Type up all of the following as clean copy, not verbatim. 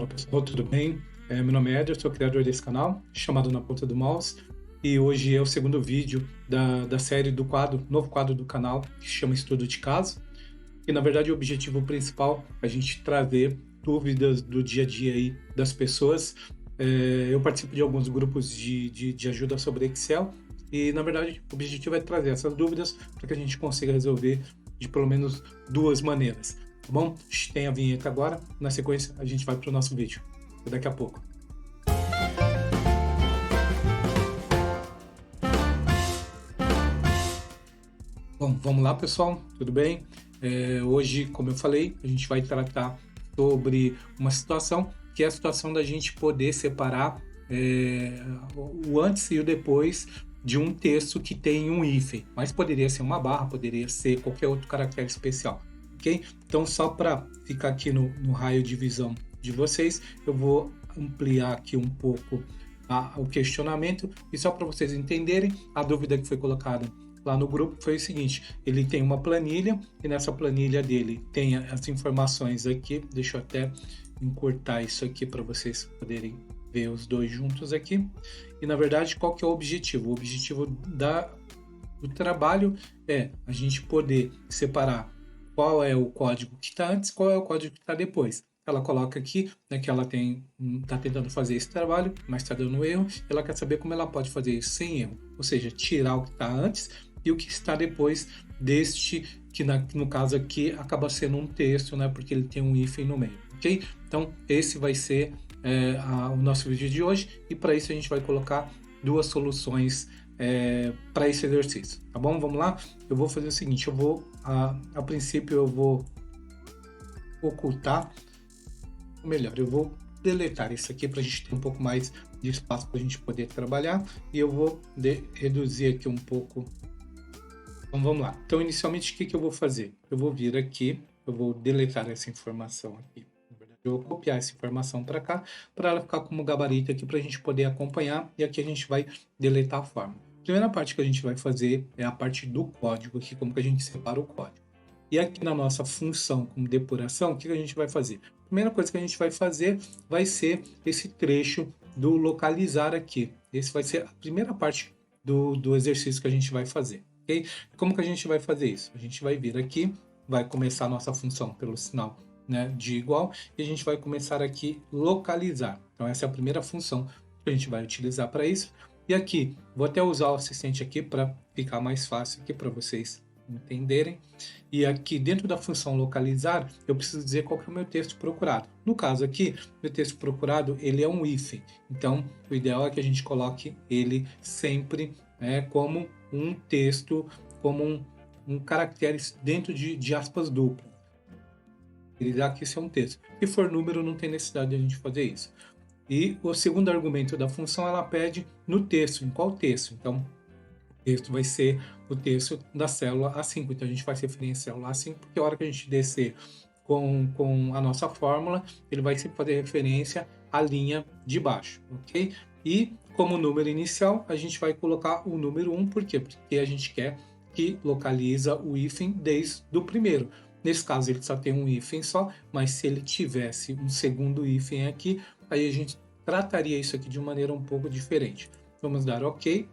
Olá pessoal, tudo bem? Meu nome é Eder, sou criador desse canal, chamado Na Ponta do Mouse, e hoje é o segundo vídeo da série do novo quadro do canal, que se chama Estudo de Caso. E na verdade o objetivo principal é a gente trazer dúvidas do dia a dia aí das pessoas. Eu participo de alguns grupos de ajuda sobre Excel, e na verdade o objetivo é trazer essas dúvidas para que a gente consiga resolver de pelo menos duas maneiras. Tá bom? Tem a vinheta agora, na sequência a gente vai para o nosso vídeo. Até daqui a pouco. Bom, vamos lá pessoal, tudo bem? Hoje, como eu falei, a gente vai tratar sobre uma situação que é a situação da gente poder separar o antes e o depois de um texto que tem um hífen, mas poderia ser uma barra, poderia ser qualquer outro caractere especial. Ok? Então, só para ficar aqui no raio de visão de vocês, eu vou ampliar aqui um pouco o questionamento e só para vocês entenderem, a dúvida que foi colocada lá no grupo foi o seguinte: ele tem uma planilha e nessa planilha dele tem as informações aqui. Deixa eu até encurtar isso aqui para vocês poderem ver os dois juntos aqui. E na verdade, qual que é o objetivo? O objetivo do trabalho é a gente poder separar qual é o código que está antes, qual é o código que está depois. Ela coloca aqui, né, que ela está tentando fazer esse trabalho, mas está dando erro. Ela quer saber como ela pode fazer isso sem erro, ou seja, tirar o que está antes e o que está depois deste, que no caso aqui acaba sendo um texto, né, porque ele tem um hífen no meio, ok? Então esse vai ser o nosso vídeo de hoje, e para isso a gente vai colocar duas soluções para esse exercício, tá bom? Vamos lá? Eu vou fazer o seguinte, eu vou, a princípio eu vou ocultar, ou melhor, eu vou deletar isso aqui para a gente ter um pouco mais de espaço para a gente poder trabalhar, e eu vou reduzir aqui um pouco. Então vamos lá. Então inicialmente o que eu vou fazer? Eu vou vir aqui, eu vou deletar essa informação aqui. Na verdade, eu vou copiar essa informação para cá, para ela ficar como gabarito aqui para a gente poder acompanhar, e aqui a gente vai deletar a forma. A primeira parte que a gente vai fazer é a parte do código aqui, como que a gente separa o código. E aqui na nossa função como depuração, o que a gente vai fazer? A primeira coisa que a gente vai fazer vai ser esse trecho do localizar aqui. Esse vai ser a primeira parte do exercício que a gente vai fazer. Okay? Como que a gente vai fazer isso? A gente vai vir aqui, vai começar a nossa função pelo sinal, né, de igual, e a gente vai começar aqui localizar. Então essa é a primeira função que a gente vai utilizar para isso. E aqui, vou até usar o assistente aqui para ficar mais fácil aqui para vocês entenderem. E aqui dentro da função localizar, eu preciso dizer qual que é o meu texto procurado. No caso aqui, meu texto procurado, ele é um hífen. Então, o ideal é que a gente coloque ele sempre como um texto, como um caractere dentro de aspas duplas. Ele dá que isso é um texto. Se for número, não tem necessidade de a gente fazer isso. E o segundo argumento da função, ela pede no texto, em qual texto. Então, o texto vai ser o texto da célula A5. Então, a gente faz referência à célula A5, porque a hora que a gente descer com a nossa fórmula, ele vai sempre fazer referência à linha de baixo, ok? E como número inicial, a gente vai colocar o número 1, por quê? Porque a gente quer que localiza o hífen desde o primeiro. Nesse caso, ele só tem um hífen só, mas se ele tivesse um segundo hífen aqui, aí a gente trataria isso aqui de uma maneira um pouco diferente. Vamos dar OK.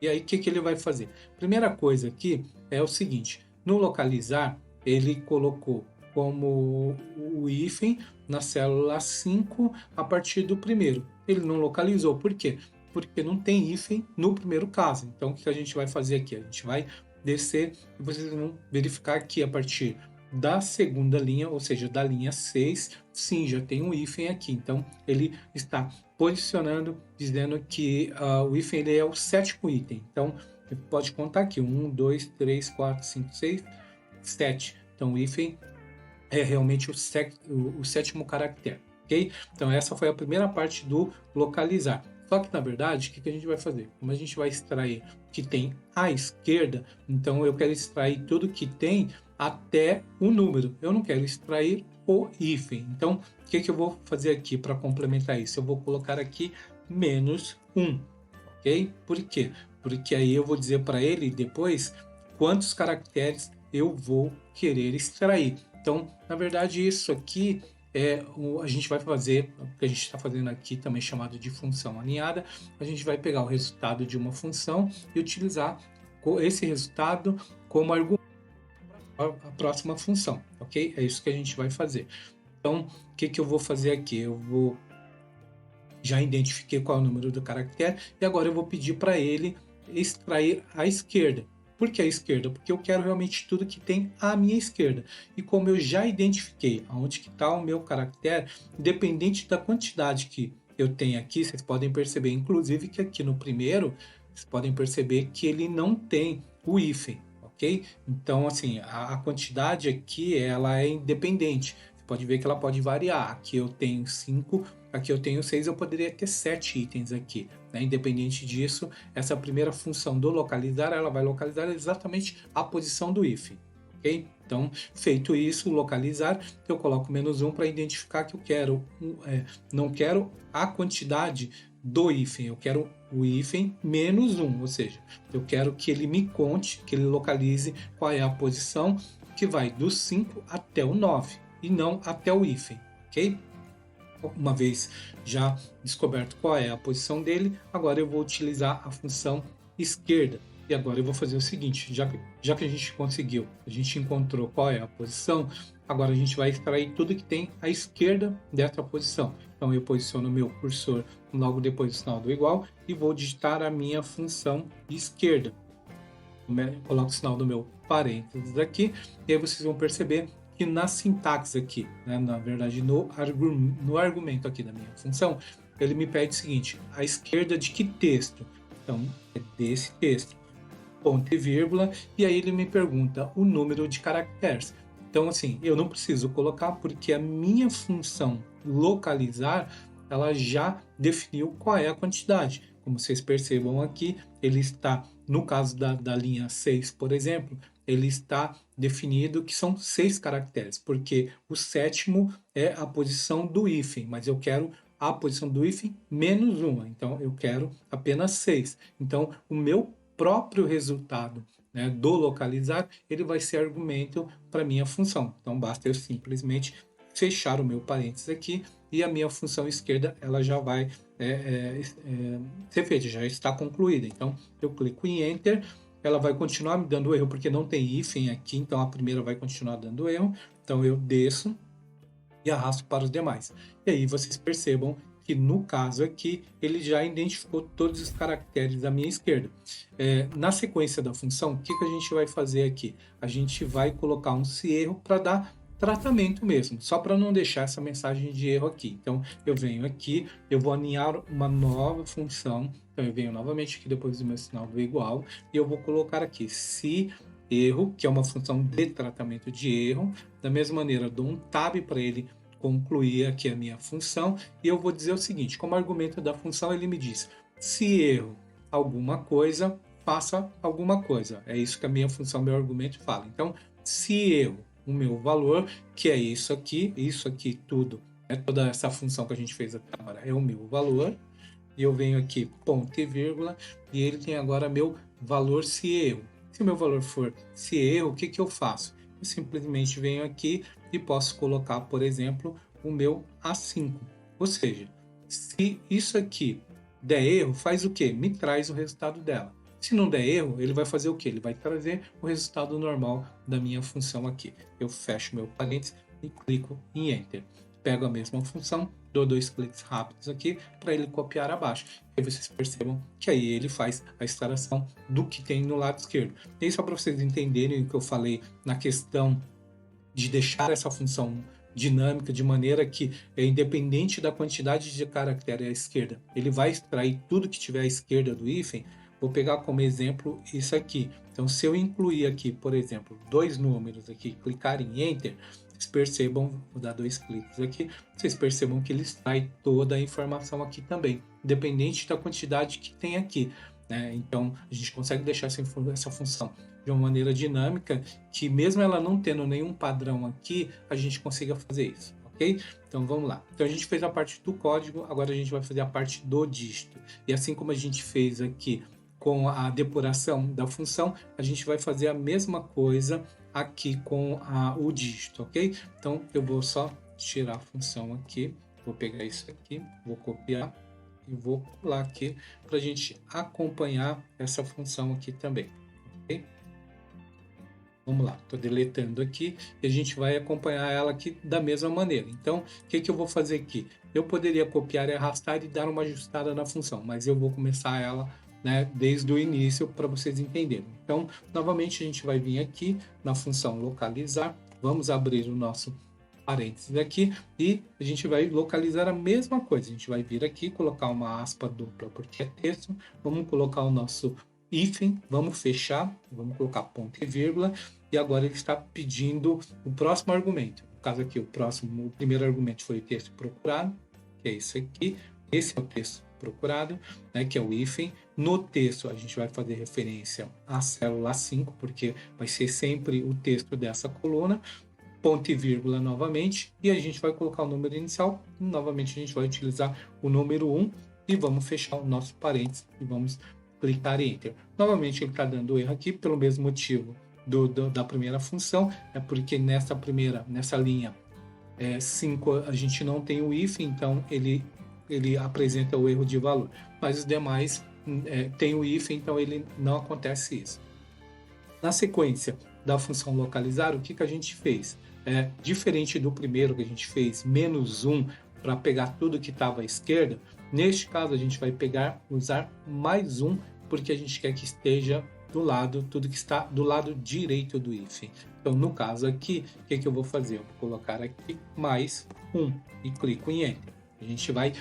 E aí, o que ele vai fazer? Primeira coisa aqui é o seguinte: no localizar, ele colocou como o hífen na célula 5 a partir do primeiro. Ele não localizou, por quê? Porque não tem hífen no primeiro caso. Então, o que a gente vai fazer aqui? A gente vai descer e vocês vão verificar que a partir da segunda linha, ou seja, da linha 6, sim, já tem um hífen aqui. Então, ele está posicionando, dizendo que o hífen ele é o sétimo item. Então, você pode contar aqui: 1, 2, 3, 4, 5, 6, 7. Então, o hífen é realmente o sétimo caractere, ok? Então, essa foi a primeira parte do localizar. Só que, na verdade, o que a gente vai fazer? Como a gente vai extrair que tem à esquerda, então eu quero extrair tudo que tem até o número. Eu não quero extrair o hífen. Então, o que eu vou fazer aqui para complementar isso? Eu vou colocar aqui menos 1, ok? Por quê? Porque aí eu vou dizer para ele depois quantos caracteres eu vou querer extrair. Então, na verdade, isso aqui a gente vai fazer o que a gente está fazendo aqui, também chamado de função aninhada. A gente vai pegar o resultado de uma função e utilizar esse resultado como argumento para a próxima função, ok? É isso que a gente vai fazer. Então, o que eu vou fazer aqui? Já identifiquei qual é o número do caractere e agora eu vou pedir para ele extrair a esquerda. Por que a esquerda? Porque eu quero realmente tudo que tem à minha esquerda. E como eu já identifiquei aonde que está o meu caractere, independente da quantidade que eu tenho aqui, vocês podem perceber, inclusive, que aqui no primeiro, vocês podem perceber que ele não tem o hífen, ok? Então, assim, a quantidade aqui, ela é independente. Você pode ver que ela pode variar. Aqui eu tenho 5, aqui eu tenho 6, eu poderia ter 7 itens aqui, né? Independente disso, essa primeira função do localizar, ela vai localizar exatamente a posição do hífen, ok? Então, feito isso, localizar, eu coloco -1 para identificar que eu quero, não quero a quantidade do hífen, eu quero o hífen -1, ou seja, eu quero que ele me conte, que ele localize qual é a posição que vai do 5 até o 9, e não até o hífen, ok? Uma vez já descoberto qual é a posição dele, agora eu vou utilizar a função esquerda. E agora eu vou fazer o seguinte, já que a gente conseguiu, a gente encontrou qual é a posição, agora a gente vai extrair tudo que tem à esquerda dessa posição. Então eu posiciono o meu cursor logo depois do sinal do igual e vou digitar a minha função esquerda. Eu coloco o sinal do meu parênteses aqui, e aí vocês vão perceber que na sintaxe aqui, né, na verdade no argumento aqui da minha função, ele me pede o seguinte, a esquerda de que texto? Então, é desse texto, ponto e vírgula, e aí ele me pergunta o número de caracteres. Então, assim, eu não preciso colocar porque a minha função localizar, ela já definiu qual é a quantidade. Como vocês percebam aqui, ele está, no caso da linha 6, por exemplo, ele está definido que são 6 caracteres, porque o sétimo é a posição do hífen, mas eu quero a posição do hífen -1, então eu quero apenas 6. Então, o meu próprio resultado, né, do localizar, ele vai ser argumento para minha função. Então, basta eu simplesmente fechar o meu parênteses aqui e a minha função esquerda ela já vai ser feita, já está concluída. Então, eu clico em Enter, ela vai continuar me dando erro porque não tem hífen aqui, então a primeira vai continuar dando erro. Então, eu desço e arrasto para os demais. E aí vocês percebam que no caso aqui, ele já identificou todos os caracteres da minha esquerda. Na sequência da função, o que a gente vai fazer aqui? A gente vai colocar um se erro para dar tratamento mesmo, só para não deixar essa mensagem de erro aqui. Então, eu venho aqui, eu vou aninhar uma nova função, então eu venho novamente aqui depois do meu sinal do igual, e eu vou colocar aqui se erro, que é uma função de tratamento de erro. Da mesma maneira, dou um tab para ele concluir aqui a minha função e eu vou dizer o seguinte, como argumento da função ele me diz, se erro alguma coisa, faça alguma coisa. É isso que a minha função, meu argumento fala. Então, se erro o meu valor, que é isso aqui tudo, toda essa função que a gente fez até agora é o meu valor, e eu venho aqui ponto e vírgula, e ele tem agora meu valor se erro. Se o meu valor for se erro, o que eu faço? Eu simplesmente venho aqui e posso colocar, por exemplo, o meu A5. Ou seja, se isso aqui der erro, faz o quê? Me traz o resultado dela. Se não der erro, ele vai fazer o quê? Ele vai trazer o resultado normal da minha função aqui. Eu fecho meu parênteses e clico em Enter. Pego a mesma função, dou 2 cliques rápidos aqui para ele copiar abaixo. E vocês percebam que aí ele faz a extração do que tem no lado esquerdo. E só para vocês entenderem o que eu falei na questão de deixar essa função dinâmica de maneira que, independente da quantidade de caractere à esquerda, ele vai extrair tudo que tiver à esquerda do hífen. Vou pegar como exemplo isso aqui. Então, se eu incluir aqui, por exemplo, 2 números aqui, clicar em Enter, vocês percebam, vou dar 2 cliques aqui, vocês percebam que ele extrai toda a informação aqui também, independente da quantidade que tem aqui. Então, a gente consegue deixar essa função de uma maneira dinâmica, que mesmo ela não tendo nenhum padrão aqui, a gente consiga fazer isso, ok? Então, vamos lá. Então, a gente fez a parte do código, agora a gente vai fazer a parte do dígito. E assim como a gente fez aqui com a depuração da função, a gente vai fazer a mesma coisa aqui com o dígito, ok? Então, eu vou só tirar a função aqui, vou pegar isso aqui, vou copiar e vou colar aqui para a gente acompanhar essa função aqui também, ok? Vamos lá, estou deletando aqui e a gente vai acompanhar ela aqui da mesma maneira. Então, o que eu vou fazer aqui? Eu poderia copiar e arrastar e dar uma ajustada na função, mas eu vou começar ela, né, desde o início para vocês entenderem. Então, novamente a gente vai vir aqui na função localizar, vamos abrir o nosso parênteses aqui e a gente vai localizar a mesma coisa. A gente vai vir aqui, colocar uma aspa dupla porque é texto, vamos colocar o nosso hífen, vamos fechar, vamos colocar ponto e vírgula, e agora ele está pedindo o próximo argumento. No caso aqui, o primeiro argumento foi o texto procurado, que é esse aqui, esse é o texto procurado, né, que é o hífen. No texto a gente vai fazer referência à célula 5, porque vai ser sempre o texto dessa coluna, ponto e vírgula novamente, e a gente vai colocar o número inicial, novamente a gente vai utilizar o número 1, e vamos fechar o nosso parênteses, e vamos clicar em Enter. Novamente ele está dando erro aqui, pelo mesmo motivo da primeira função, é porque nessa linha 5 a gente não tem o if, então ele apresenta o erro de valor, mas os demais tem o if, então ele não acontece isso. Na sequência da função localizar, o que a gente fez? Diferente do primeiro que a gente fez, menos 1 para pegar tudo que estava à esquerda, neste caso a gente vai usar mais 1, porque a gente quer que esteja do lado, tudo que está do lado direito do if. Então, no caso aqui, o que eu vou fazer? Eu vou colocar aqui mais 1 e clico em Enter. A gente vai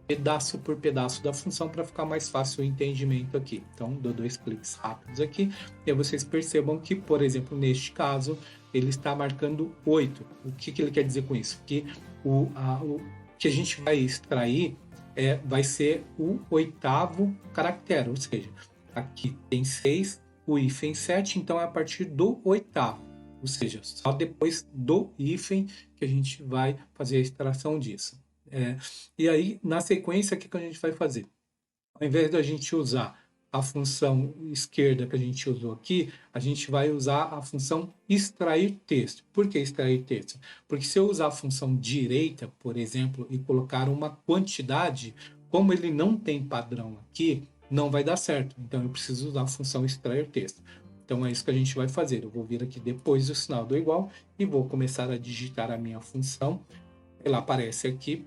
pedaço por pedaço da função para ficar mais fácil o entendimento aqui. Então, dou 2 cliques rápidos aqui e aí vocês percebam que, por exemplo, neste caso, ele está marcando 8. O que ele quer dizer com isso? Que o que a gente vai extrair vai ser o 8º caractere, ou seja, aqui tem 6, o hífen 7, então é a partir do 8º, ou seja, só depois do hífen que a gente vai fazer a extração disso. E aí, na sequência, o que a gente vai fazer? Ao invés da gente usar a função esquerda que a gente usou aqui, a gente vai usar a função extrair texto. Por que extrair texto? Porque se eu usar a função direita, por exemplo, e colocar uma quantidade, como ele não tem padrão aqui, não vai dar certo. Então eu preciso usar a função extrair texto. Então é isso que a gente vai fazer. Eu vou vir aqui depois do sinal do igual e vou começar a digitar a minha função. Ela aparece aqui.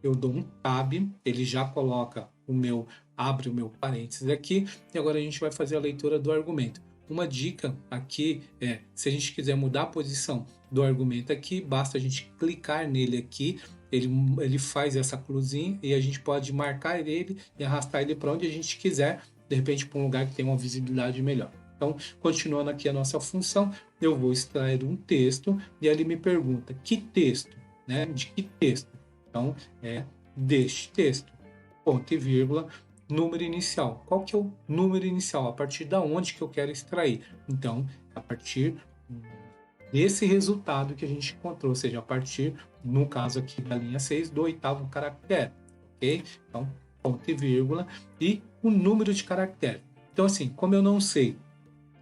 Eu dou um tab, ele já coloca abre o meu parênteses aqui, e agora a gente vai fazer a leitura do argumento. Uma dica aqui se a gente quiser mudar a posição do argumento aqui, basta a gente clicar nele aqui, ele faz essa cruzinha e a gente pode marcar ele e arrastar ele para onde a gente quiser, de repente para um lugar que tem uma visibilidade melhor. Então, continuando aqui a nossa função, eu vou extrair um texto e ele me pergunta que texto, né? De que texto? Então, deste texto, ponto e vírgula, número inicial. Qual que é o número inicial? A partir da onde que eu quero extrair? Então, a partir desse resultado que a gente encontrou, ou seja, a partir, no caso aqui da linha 6, do 8º caractere, ok? Então, ponto e vírgula, e o número de caractere. Então, assim, como eu não sei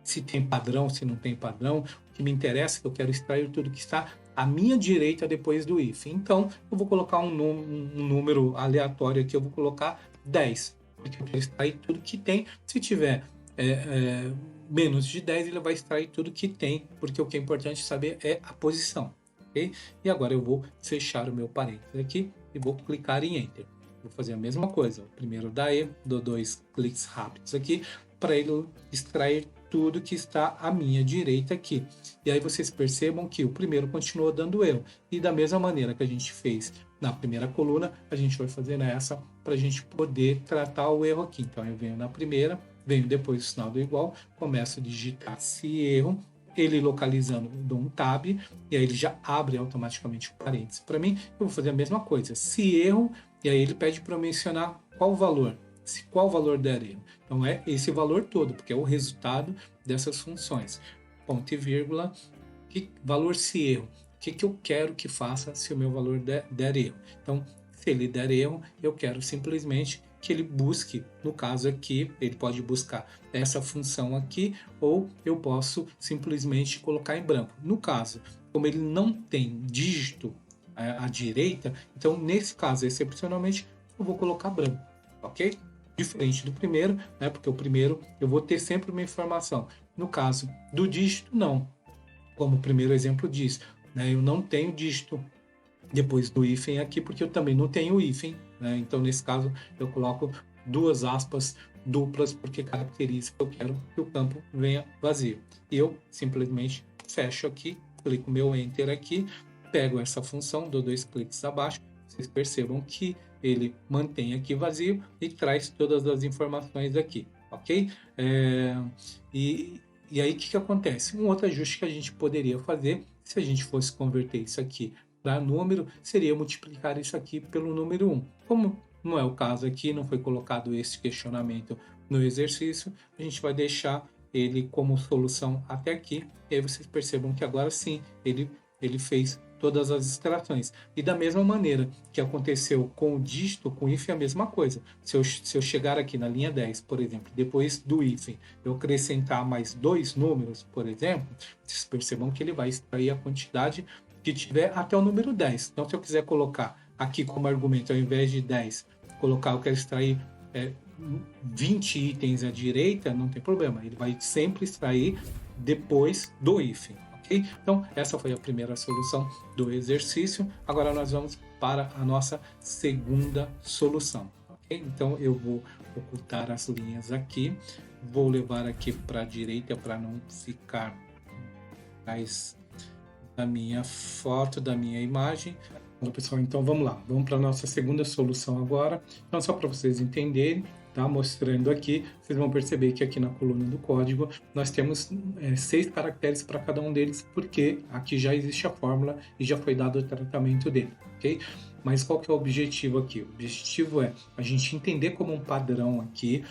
se tem padrão, se não tem padrão, o que me interessa é que eu quero extrair tudo que está à minha direita depois do if. Então, eu vou colocar um número aleatório aqui, eu vou colocar 10, porque eu quero extrair tudo que tem. Se tiver menos de 10, ele vai extrair tudo que tem, porque o que é importante saber é a posição. Okay? E agora eu vou fechar o meu parênteses aqui e vou clicar em Enter. Vou fazer a mesma coisa. Primeiro dá erro, dou 2 cliques rápidos aqui para ele extrair tudo que está à minha direita aqui. E aí vocês percebam que o primeiro continua dando erro. E da mesma maneira que a gente fez na primeira coluna, a gente vai fazer nessa para a gente poder tratar o erro aqui. Então eu venho na primeira, venho depois do sinal do igual, começo a digitar se erro, ele localizando, dou um tab, e aí ele já abre automaticamente o parênteses para mim. Eu vou fazer a mesma coisa, se erro, e aí ele pede para eu mencionar qual valor. Se qual valor der erro. Então é esse valor todo, porque é o resultado dessas funções. Ponto e vírgula, valor se erro. O que eu quero que faça se o meu valor der erro? Então, se ele der erro, eu quero simplesmente que ele busque, no caso aqui, ele pode buscar essa função aqui, ou eu posso simplesmente colocar em branco. No caso, como ele não tem dígito à direita, então nesse caso, excepcionalmente, eu vou colocar branco, ok? Diferente do primeiro, né? Porque o primeiro eu vou ter sempre uma informação. No caso do dígito, não. Como o primeiro exemplo diz, né? Eu não tenho dígito depois do hífen aqui, porque eu também não tenho hífen, né? Então, nesse caso, eu coloco duas aspas duplas, porque caracteriza que eu quero que o campo venha vazio. E eu simplesmente fecho aqui, clico meu Enter aqui, pego essa função, dou 2 cliques abaixo, vocês percebam que ele mantém aqui vazio e traz todas as informações aqui, ok? E, e aí, o que acontece? Um outro ajuste que a gente poderia fazer, se a gente fosse converter isso aqui para número, seria multiplicar isso aqui pelo número 1. Como não é o caso aqui, não foi colocado esse questionamento no exercício, a gente vai deixar ele como solução até aqui, e aí vocês percebam que agora sim, ele fez todas as extrações. E da mesma maneira que aconteceu com o dígito, com o hífen é a mesma coisa. Se eu chegar aqui na linha 10, por exemplo, depois do hífen, eu acrescentar mais 2 números, por exemplo, vocês percebam que ele vai extrair a quantidade que tiver até o número 10. Então, se eu quiser colocar aqui como argumento, ao invés de 10, colocar, eu quero extrair 20 itens à direita, não tem problema. Ele vai sempre extrair depois do hífen. Okay? Então, essa foi a primeira solução do exercício. Agora nós vamos para a nossa segunda solução. Okay? Então, eu vou ocultar as linhas aqui. Vou levar aqui para a direita para não ficar mais da minha foto, da minha imagem. Bom, pessoal, então vamos lá. Vamos para a nossa segunda solução agora. Então, só para vocês entenderem, tá? Mostrando aqui, vocês vão perceber que aqui na coluna do código nós temos 6 caracteres para cada um deles, porque aqui já existe a fórmula e já foi dado o tratamento dele, ok? Mas qual que é o objetivo aqui? O objetivo é a gente entender como um padrão aqui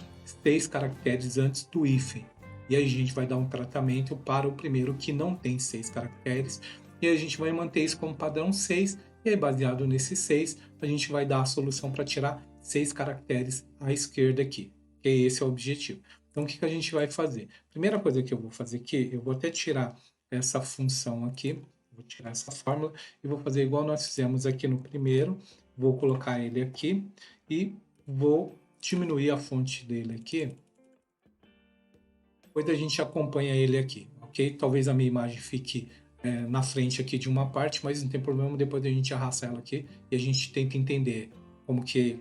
6 caracteres antes do hífen. E aí a gente vai dar um tratamento para o primeiro que não tem 6 caracteres. E a gente vai manter isso como padrão 6. E aí, baseado nesses 6, a gente vai dar a solução para tirar 6 caracteres à esquerda aqui. E esse é o objetivo. Então, o que a gente vai fazer? Primeira coisa que eu vou fazer aqui, eu vou até tirar essa função aqui. Vou tirar essa fórmula e vou fazer igual nós fizemos aqui no primeiro. Vou colocar ele aqui e vou diminuir a fonte dele aqui. Depois a gente acompanha ele aqui, ok? Talvez a minha imagem fique na frente aqui de uma parte, mas não tem problema, depois a gente arrasta ela aqui e a gente tenta entender como que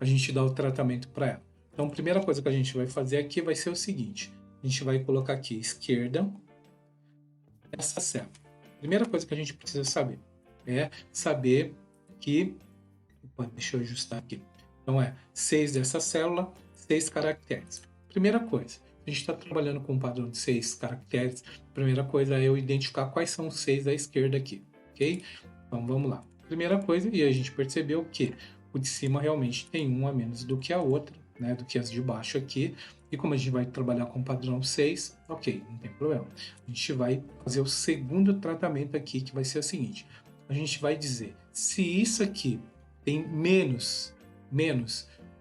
a gente dá o tratamento para ela. Então, a primeira coisa que a gente vai fazer aqui vai ser o seguinte, a gente vai colocar aqui esquerda, essa célula. A primeira coisa que a gente precisa saber é saber que... Opa, deixa eu ajustar aqui. Então, 6 dessa célula, 6 caracteres. Primeira coisa, a gente está trabalhando com um padrão de 6 caracteres. Primeira coisa é eu identificar quais são os 6 da esquerda aqui, ok? Então vamos lá. Primeira coisa, e a gente percebeu que o de cima realmente tem um a menos do que a outra, né? Do que as de baixo aqui. E como a gente vai trabalhar com o padrão 6, ok, não tem problema. A gente vai fazer o segundo tratamento aqui, que vai ser o seguinte. A gente vai dizer, se isso aqui tem menos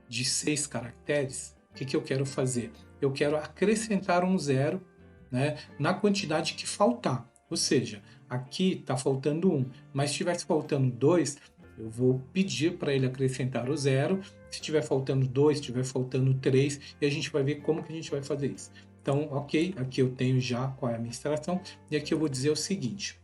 de 6 caracteres, o que eu quero fazer? Eu quero acrescentar um 0, né, na quantidade que faltar. Ou seja, aqui está faltando 1, mas se estivesse faltando 2, eu vou pedir para ele acrescentar o 0. Se estiver faltando 2, se estiver faltando 3, e a gente vai ver como que a gente vai fazer isso. Então, ok, aqui eu tenho já qual é a minha instrução, e aqui eu vou dizer o seguinte.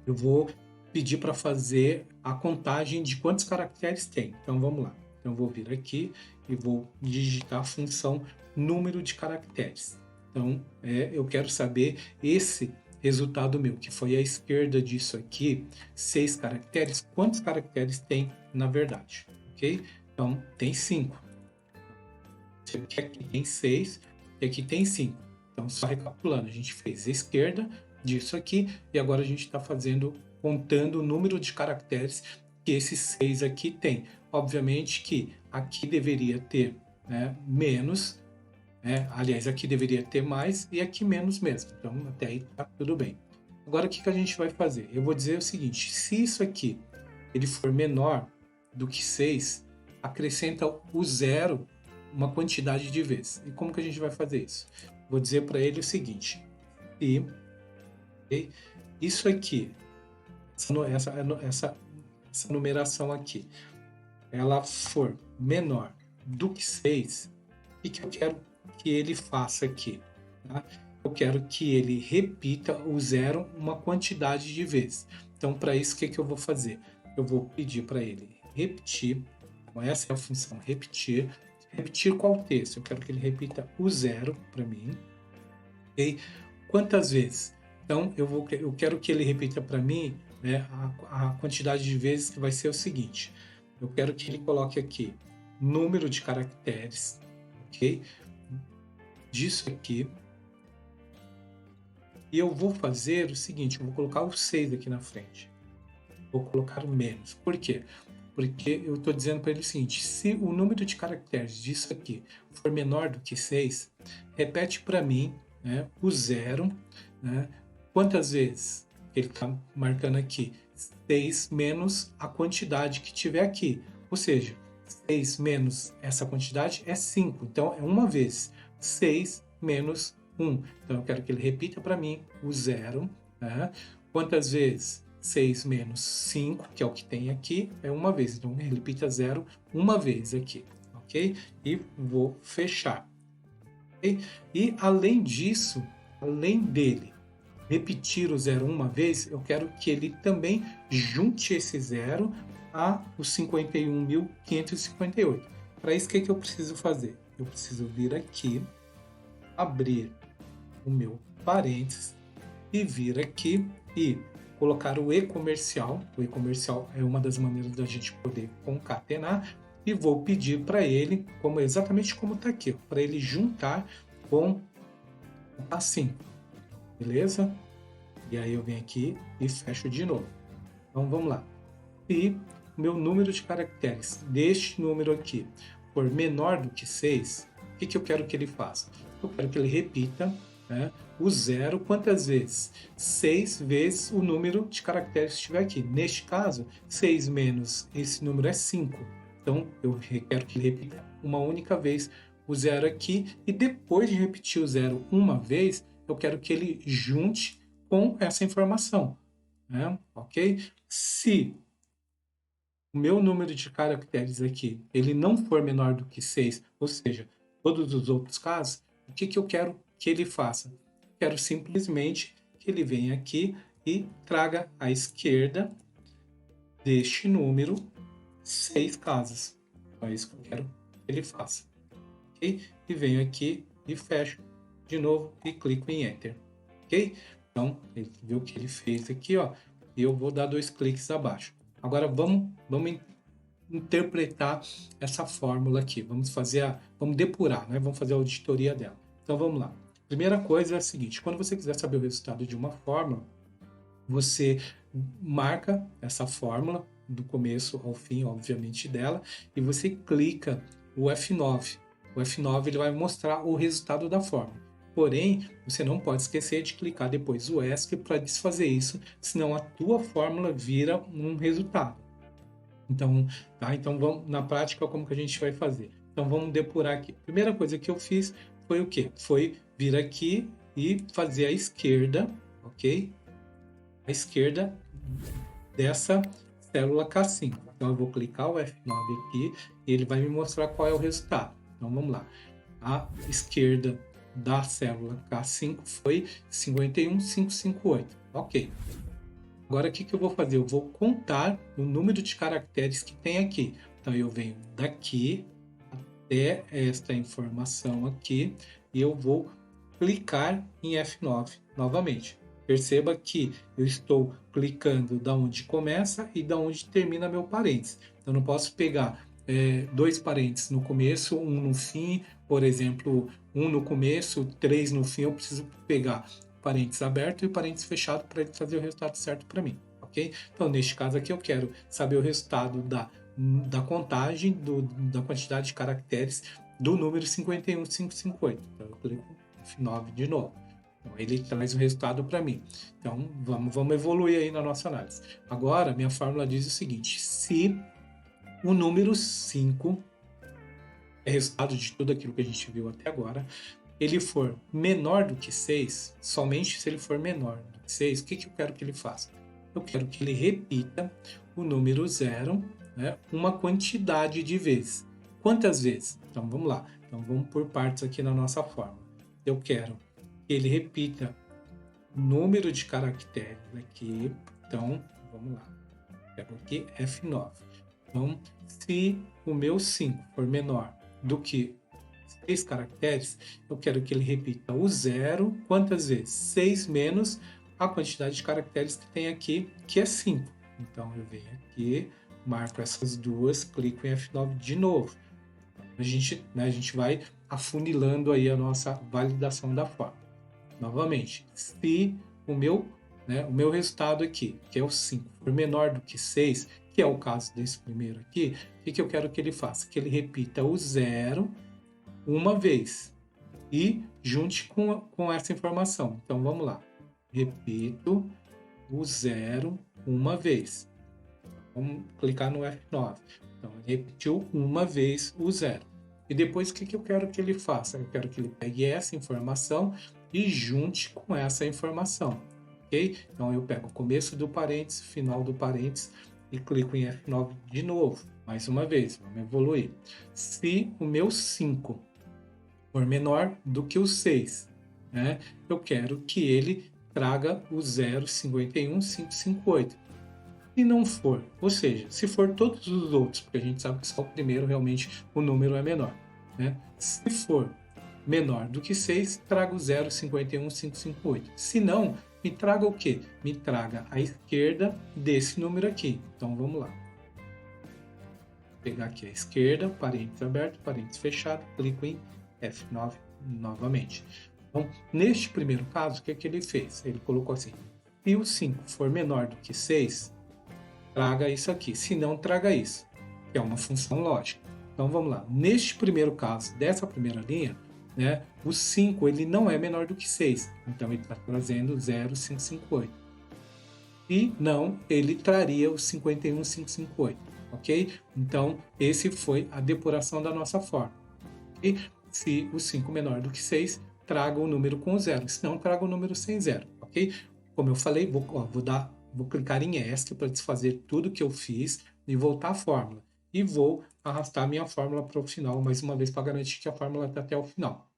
Eu vou pedir para fazer a contagem de quantos caracteres tem. Então, vamos lá. Então, eu vou vir aqui e vou digitar a função número de caracteres. Então, eu quero saber esse resultado meu, que foi à esquerda disso aqui, 6 caracteres, quantos caracteres tem na verdade, ok? Então, tem 5. Aqui tem 6 e aqui tem 5. Então, só recapitulando, a gente fez a esquerda disso aqui e agora a gente está contando o número de caracteres que esses 6 aqui tem. Obviamente que aqui deveria ter, né, menos, aliás, aqui deveria ter mais e aqui menos mesmo. Então, até aí tá tudo bem. Agora, o que a gente vai fazer? Eu vou dizer o seguinte, se isso aqui ele for menor do que 6, acrescenta o 0 uma quantidade de vezes. E como que a gente vai fazer isso? Vou dizer para ele o seguinte, se isso aqui essa numeração aqui, ela for menor do que 6, o que eu quero que ele faça aqui? Tá? Eu quero que ele repita o zero uma quantidade de vezes. Então, para isso, o que eu vou fazer? Eu vou pedir para ele repetir. Então, essa é a função, repetir. Repetir qual texto? Eu quero que ele repita o zero para mim. Okay? Quantas vezes? Então, eu quero que ele repita para mim, né, a quantidade de vezes, que vai ser o seguinte. Eu quero que ele coloque aqui número de caracteres, ok? Disso aqui. E eu vou fazer o seguinte, eu vou colocar o 6 aqui na frente. Vou colocar o menos. Por quê? Porque eu estou dizendo para ele o seguinte, se o número de caracteres disso aqui for menor do que 6, repete para mim, né, o zero, né, quantas vezes? Ele está marcando aqui 6 menos a quantidade que tiver aqui. Ou seja, 6 menos essa quantidade é 5. Então, é uma vez. 6 menos 1. Então, eu quero que ele repita para mim o zero. Né? Quantas vezes? 6 menos 5, que é o que tem aqui, é uma vez. Então, ele repita zero uma vez aqui. Ok? E vou fechar. Okay? E, além disso, além dele repetir o zero uma vez, eu quero que ele também junte esse zero a os 51.558. Para isso, o que eu preciso fazer? Eu preciso vir aqui, abrir o meu parênteses e vir aqui e colocar o e-comercial. O e-comercial é uma das maneiras da gente poder concatenar, e vou pedir para ele, exatamente como está aqui, para ele juntar com assim. Beleza? E aí eu venho aqui e fecho de novo. Então vamos lá. Se o meu número de caracteres deste número aqui for menor do que 6, o que eu quero que ele faça? Eu quero que ele repita, né, o zero quantas vezes? 6 vezes o número de caracteres que estiver aqui. Neste caso, 6 menos esse número é 5. Então eu quero que ele repita uma única vez o zero aqui, e depois de repetir o zero uma vez, eu quero que ele junte com essa informação, né? Ok? Se o meu número de caracteres aqui ele não for menor do que 6, ou seja, todos os outros casos, o que eu quero que ele faça? Quero simplesmente que ele venha aqui e traga à esquerda deste número 6 casas. Então é isso que eu quero que ele faça. Ok? E venho aqui e fecho de novo e clico em Enter. Ok? Então, ele viu o que ele fez aqui, ó, e eu vou dar 2 cliques abaixo. Agora vamos interpretar essa fórmula aqui. Vamos depurar, né? Vamos fazer a auditoria dela. Então vamos lá. Primeira coisa é a seguinte: quando você quiser saber o resultado de uma fórmula, você marca essa fórmula do começo ao fim, obviamente, dela, e você clica o F9. O F9 ele vai mostrar o resultado da fórmula. Porém, você não pode esquecer de clicar depois o ESC para desfazer isso, senão a tua fórmula vira um resultado. Então, tá? Então vamos, na prática, como que a gente vai fazer? Então vamos depurar aqui. Primeira coisa que eu fiz foi o quê? Foi vir aqui e fazer a esquerda, ok? A esquerda dessa célula K5. Então eu vou clicar o F9 aqui e ele vai me mostrar qual é o resultado. Então vamos lá. A esquerda da célula K5 foi 51.558. Ok. Agora o que eu vou fazer? Eu vou contar o número de caracteres que tem aqui. Então eu venho daqui até esta informação aqui e eu vou clicar em F9 novamente. Perceba que eu estou clicando da onde começa e da onde termina meu parênteses. Eu não posso pegar 2 parênteses no começo, um no fim, por exemplo, um no começo, 3 no fim. Eu preciso pegar parênteses aberto e parênteses fechado para ele fazer o resultado certo para mim, ok? Então, neste caso aqui, eu quero saber o resultado da contagem da quantidade de caracteres do número 51.558. Então, eu clico F9 de novo. Então, ele traz o resultado para mim. Então, vamos evoluir aí na nossa análise. Agora, minha fórmula diz o seguinte: se o número 5 é resultado de tudo aquilo que a gente viu até agora, ele for menor do que 6, somente se ele for menor do que 6, o que eu quero que ele faça? eu quero que ele repita o número 0, né, uma quantidade de vezes. Quantas vezes? Então vamos lá. Então vamos por partes aqui na nossa fórmula. Eu quero que ele repita o número de caracteres aqui. Então vamos lá. Pego aqui F9. Então, se o meu 5 for menor do que 6 caracteres, eu quero que ele repita o 0 quantas vezes? 6 menos a quantidade de caracteres que tem aqui, que é 5. Então, eu venho aqui, marco essas duas, clico em F9 de novo. A gente vai afunilando aí a nossa validação da forma. Novamente, se o meu resultado aqui, que é o 5, for menor do que 6, que é o caso desse primeiro aqui, o que eu quero que ele faça? Que ele repita o 0 uma vez e junte com essa informação. Então, vamos lá. Repito o 0 uma vez. Vamos clicar no F9. Então, ele repetiu uma vez o 0. E depois, o que eu quero que ele faça? Eu quero que ele pegue essa informação e junte com essa informação. Ok? Então, eu pego o começo do parênteses, final do parênteses e clico em F9 de novo. Mais uma vez, vamos evoluir. Se o meu 5 for menor do que o 6, né, eu quero que ele traga o 0,51558. Se não for, ou seja, se for todos os outros, porque a gente sabe que só o primeiro realmente o número é menor, né? Se for menor do que 6, traga o 0,51558. Se não, me traga o quê? Me traga a esquerda desse número aqui. Então vamos lá. Vou pegar aqui a esquerda, parênteses aberto, parênteses fechado, clico em F9 novamente. Então, neste primeiro caso, o que ele fez? Ele colocou assim: se o 5 for menor do que 6, traga isso aqui. Se não, traga isso, que é uma função lógica. Então vamos lá. Neste primeiro caso, dessa primeira linha, né, o 5 ele não é menor do que 6. Então ele está trazendo 0,558. E não, ele traria o 51,558. Ok? Então, esse foi a depuração da nossa forma. E se o 5 menor do que 6, traga o número com 0. Se não, traga o número sem 0. Ok? Como eu falei, vou clicar em ESC para desfazer tudo que eu fiz e voltar à fórmula. E vou arrastar minha fórmula para o final, mais uma vez, para garantir que a fórmula está até o final.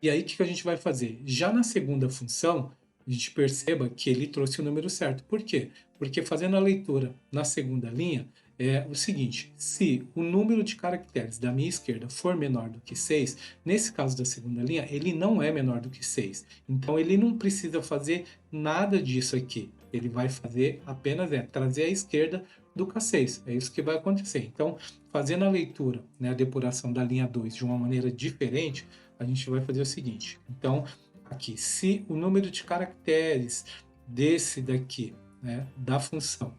E aí, o que a gente vai fazer? Já na segunda função, a gente perceba que ele trouxe o número certo. Por quê? Porque fazendo a leitura na segunda linha, é o seguinte: se o número de caracteres da minha esquerda for menor do que 6, nesse caso da segunda linha, ele não é menor do que 6. Então, ele não precisa fazer nada disso aqui. Ele vai fazer apenas trazer a esquerda do K6. É isso que vai acontecer. Então, fazendo a leitura, né, a depuração da linha 2 de uma maneira diferente, a gente vai fazer o seguinte. Então, aqui, se o número de caracteres desse daqui, né, da função,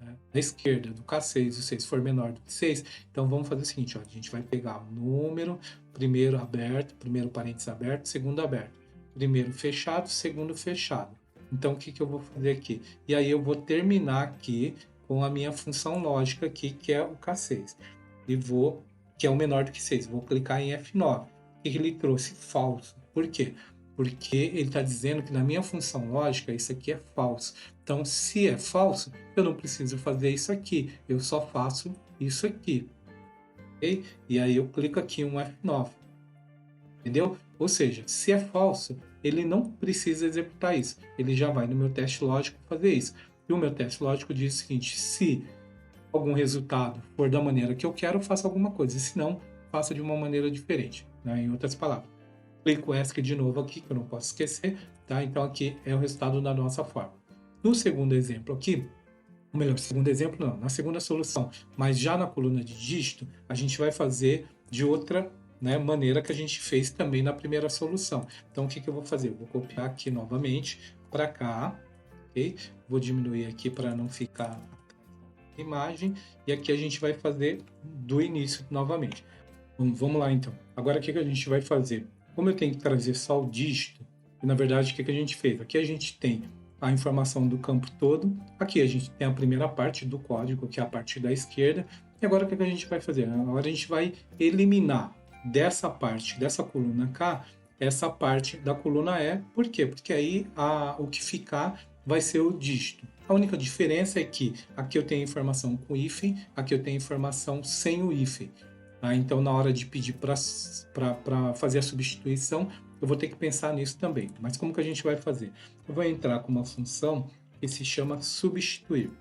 né, da esquerda, do K6, o 6 for menor do que 6, então vamos fazer o seguinte, ó, a gente vai pegar o número, primeiro aberto, primeiro parênteses aberto, segundo aberto, primeiro fechado, segundo fechado. Então, o que eu vou fazer aqui? E aí eu vou terminar aqui com a minha função lógica aqui, que é o K6. E que é o menor do que 6. Vou clicar em F9. O que ele trouxe? Falso. Por quê? Porque ele está dizendo que na minha função lógica isso aqui é falso. Então, se é falso, eu não preciso fazer isso aqui. Eu só faço isso aqui. Okay? E aí eu clico aqui em um F9. Entendeu? Ou seja, se é falso, ele não precisa executar isso. Ele já vai no meu teste lógico fazer isso. E o meu teste lógico diz o seguinte: se algum resultado for da maneira que eu quero, faça alguma coisa. Se não, faça de uma maneira diferente. Né? Em outras palavras. Clico ESC de novo aqui, que eu não posso esquecer. Tá? Então, aqui é o resultado da nossa forma. No segundo exemplo aqui, ou melhor, segundo exemplo não, na segunda solução, mas já na coluna de dígito, a gente vai fazer de outra, né, maneira que a gente fez também na primeira solução. Então, o que eu vou fazer? Eu vou copiar aqui novamente para cá, ok? Vou diminuir aqui para não ficar a imagem, e aqui a gente vai fazer do início novamente. Vamos lá, então. Agora, o que a gente vai fazer? Como eu tenho que trazer só o dígito, na verdade, o que a gente fez? Aqui a gente tem a informação do campo todo. Aqui a gente tem a primeira parte do código, que é a parte da esquerda. E agora o que a gente vai fazer? Agora a gente vai eliminar dessa parte, dessa coluna K, essa parte da coluna E. Por quê? Porque aí o que ficar vai ser o dígito. A única diferença é que aqui eu tenho informação com hífen, aqui eu tenho informação sem o hífen. Tá? Então, na hora de pedir para fazer a substituição, eu vou ter que pensar nisso também. Mas como que a gente vai fazer? Eu vou entrar com uma função que se chama substituir.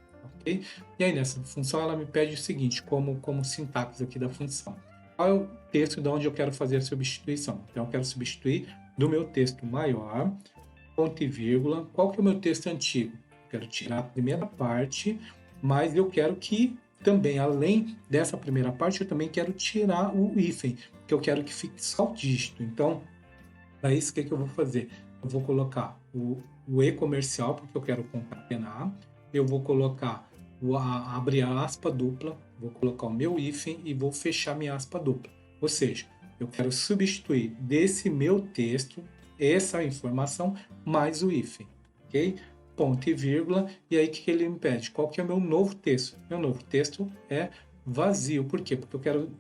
Okay? E aí, nessa função, ela me pede o seguinte, como sintaxe aqui da função. Qual é o texto de onde eu quero fazer a substituição? Então, eu quero substituir do meu texto maior, ponto e vírgula. Qual que é o meu texto antigo? Eu quero tirar a primeira parte, mas eu quero que também, além dessa primeira parte, eu também quero tirar o hífen, que eu quero que fique só o dígito. Então, para isso, o que eu vou fazer? Eu vou colocar o e comercial, porque eu quero concatenar. Eu vou colocar abrir a aspa dupla, vou colocar o meu hífen e vou fechar minha aspa dupla. Ou seja, eu quero substituir desse meu texto essa informação mais o hífen, ok? Ponto e vírgula, e aí o que ele me pede? Qual que é o meu novo texto? Meu novo texto é vazio. Por quê? Porque eu quero,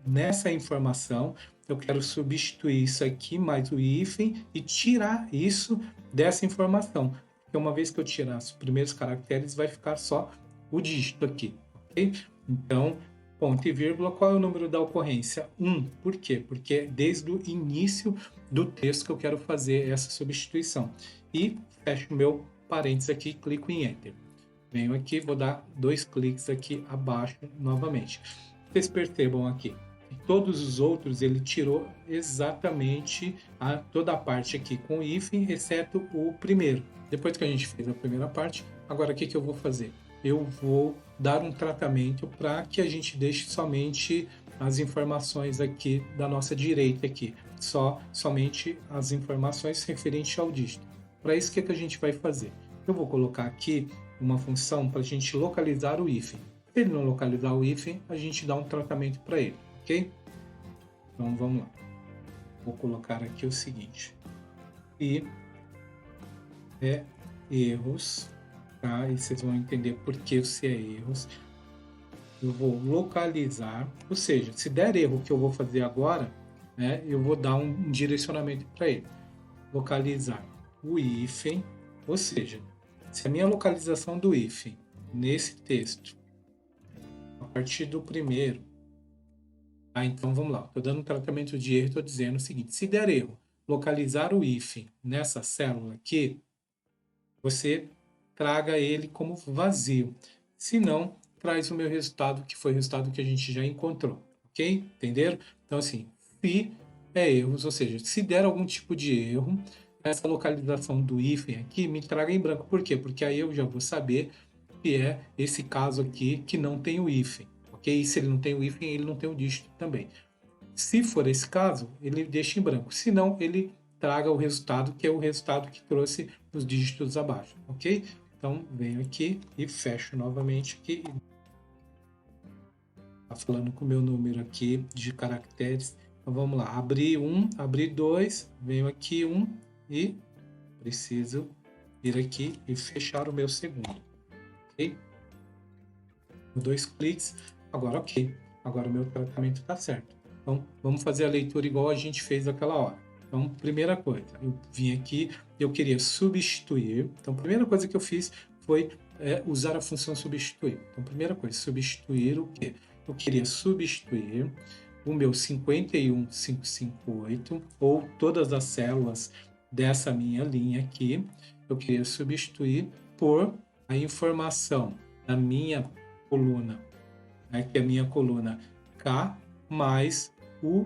nessa informação, eu quero substituir isso aqui mais o hífen e tirar isso dessa informação. Porque uma vez que eu tirar os primeiros caracteres, vai ficar só o dígito aqui, ok? Então, ponto e vírgula, qual é o número da ocorrência? 1. Por quê? Porque é desde o início do texto que eu quero fazer essa substituição. E fecho o meu parênteses aqui, clico em Enter. Venho aqui, vou dar 2 cliques aqui abaixo novamente. Vocês percebam aqui, todos os outros ele tirou exatamente toda a parte aqui com o hífen, exceto o primeiro. Depois que a gente fez a primeira parte, agora o que eu vou fazer? Eu vou dar um tratamento para que a gente deixe somente as informações aqui da nossa direita aqui, somente as informações referentes ao dígito. Para isso, o que a gente vai fazer? Eu vou colocar aqui uma função para a gente localizar o hífen. Se ele não localizar o hífen, a gente dá um tratamento para ele, ok? Então vamos lá. Vou colocar aqui o seguinte: se é erros, tá? E vocês vão entender por que o se é erros. Eu vou localizar, ou seja, se der erro o que eu vou fazer agora, né, eu vou dar um direcionamento para ele. Localizar o hífen, ou seja, se a minha localização do hífen nesse texto, a partir do primeiro, então vamos lá, estou dando um tratamento de erro, estou dizendo o seguinte: se der erro, localizar o hífen nessa célula aqui, você traga ele como vazio. Se não, traz o meu resultado, que foi o resultado que a gente já encontrou, ok? Entenderam? Então, assim, se é erros, ou seja, se der algum tipo de erro, essa localização do hífen aqui me traga em branco. Por quê? Porque aí eu já vou saber que é esse caso aqui que não tem o hífen, ok? E se ele não tem o hífen, ele não tem o dígito também. Se for esse caso, ele deixa em branco. Se não, ele traga o resultado, que é o resultado que trouxe os dígitos abaixo, ok? Então, venho aqui e fecho novamente aqui. Tá falando com o meu número aqui de caracteres. Então, vamos lá. Abri 1, abri 2, venho aqui 1 e preciso vir aqui e fechar o meu segundo, ok? 2 cliques. Agora, ok. Agora o meu tratamento está certo. Então, vamos fazer a leitura igual a gente fez aquela hora. Então, primeira coisa, eu vim aqui, eu queria substituir. Então, a primeira coisa que eu fiz foi usar a função substituir. Então, primeira coisa, substituir o quê? Eu queria substituir o meu 51558, ou todas as células dessa minha linha aqui, eu queria substituir por a informação da minha coluna, né, que é a minha coluna K, mais o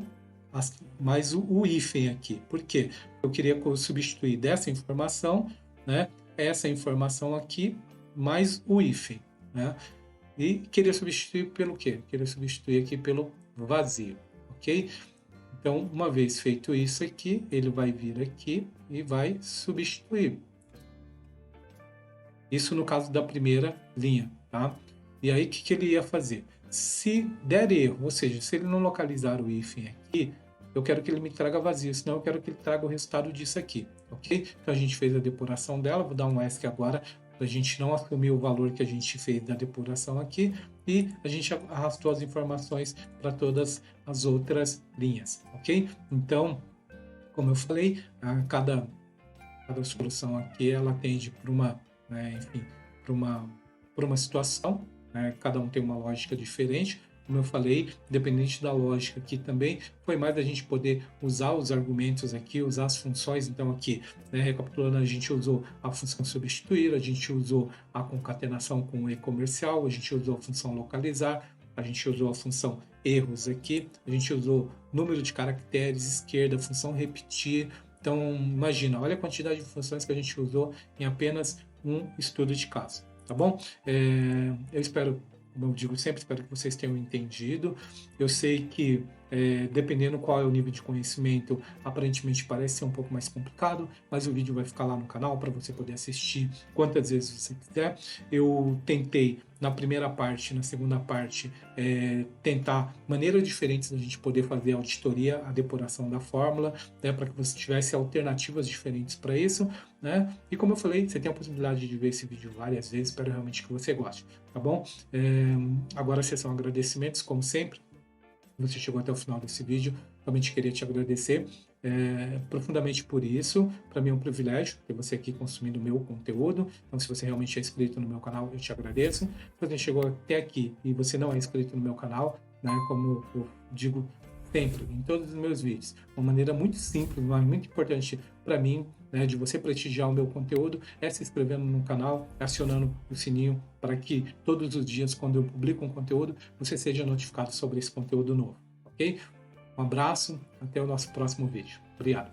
hífen aqui. Por quê? Eu queria substituir dessa informação, né, essa informação aqui, mais o hífen, né? E queria substituir pelo quê? Queria substituir aqui pelo vazio, ok? Então, uma vez feito isso aqui, ele vai vir aqui e vai substituir. Isso no caso da primeira linha, tá? E aí, o que ele ia fazer? Se der erro, ou seja, se ele não localizar o hífen aqui, eu quero que ele me traga vazio, senão eu quero que ele traga o resultado disso aqui, ok? Então, a gente fez a depuração dela, vou dar um ESC agora, para a gente não assumir o valor que a gente fez da depuração aqui, e a gente arrastou as informações para todas as outras linhas, ok? Então, como eu falei, cada solução aqui, ela atende para uma, enfim, uma situação, né? Cada um tem uma lógica diferente. Como eu falei, independente da lógica aqui também, foi mais a gente poder usar os argumentos aqui, usar as funções. Então aqui, né, recapitulando, a gente usou a função substituir, a gente usou a concatenação com o e-comercial, a gente usou a função localizar, a gente usou a função erros aqui, a gente usou número de caracteres, esquerda, função repetir. Então imagina, olha a quantidade de funções que a gente usou em apenas um estudo de caso, tá bom? Eu espero, como eu digo sempre, espero que vocês tenham entendido. Eu sei que, dependendo qual é o nível de conhecimento, aparentemente parece ser um pouco mais complicado, mas o vídeo vai ficar lá no canal para você poder assistir quantas vezes você quiser. Eu tentei, na primeira parte, na segunda parte, tentar maneiras diferentes da gente poder fazer a auditoria, a depuração da fórmula, né, para que você tivesse alternativas diferentes para isso, né? E como eu falei, você tem a possibilidade de ver esse vídeo várias vezes, espero realmente que você goste, tá bom? Agora a sessão agradecimentos, como sempre. Você chegou até o final desse vídeo, realmente queria te agradecer profundamente por isso. Para mim é um privilégio ter você aqui consumindo o meu conteúdo. Então, se você realmente é inscrito no meu canal, eu te agradeço. Se você chegou até aqui e você não é inscrito no meu canal, né, como eu digo sempre, em todos os meus vídeos, uma maneira muito simples, mas muito importante para mim, né, de você prestigiar o meu conteúdo, é se inscrevendo no canal, acionando o sininho para que todos os dias, quando eu publico um conteúdo, você seja notificado sobre esse conteúdo novo, ok? Um abraço, até o nosso próximo vídeo. Obrigado.